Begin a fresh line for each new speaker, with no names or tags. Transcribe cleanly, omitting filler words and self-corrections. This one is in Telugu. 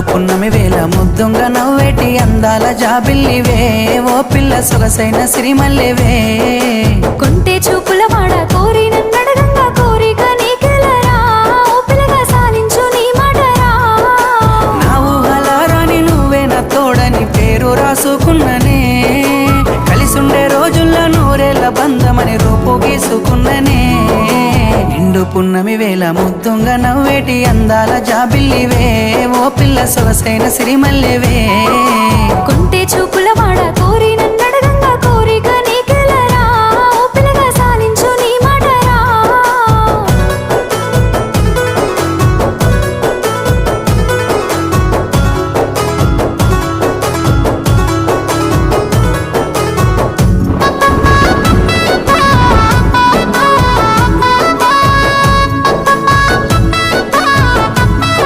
పున్నమి వేళ ముద్దుంగా నవ్వేటి అందాల జాబిల్లివే ఓ పిల్ల సొగసైన సిరిమల్లెవే
కొంటే చూపుల వాడ కోరి నన్నడగంగా కోరిక నీకెలరా ఓ పిల్లగా సాలించు నీ మాటరా
నా ఊహల రాని నువ్వే నా తోడని పేరు రాసుకున్ననే కలిసుండే రోజుల్లో నూరేళ్ల బంధమని రూపు గీసుకున్ననే నిండు పున్నమి వేళ ముద్దుంగా నవ్వేటి అందాల జాబిల్లివే ఓ పిల్ల సొగసైన సిరిమల్లెవే
కొంటే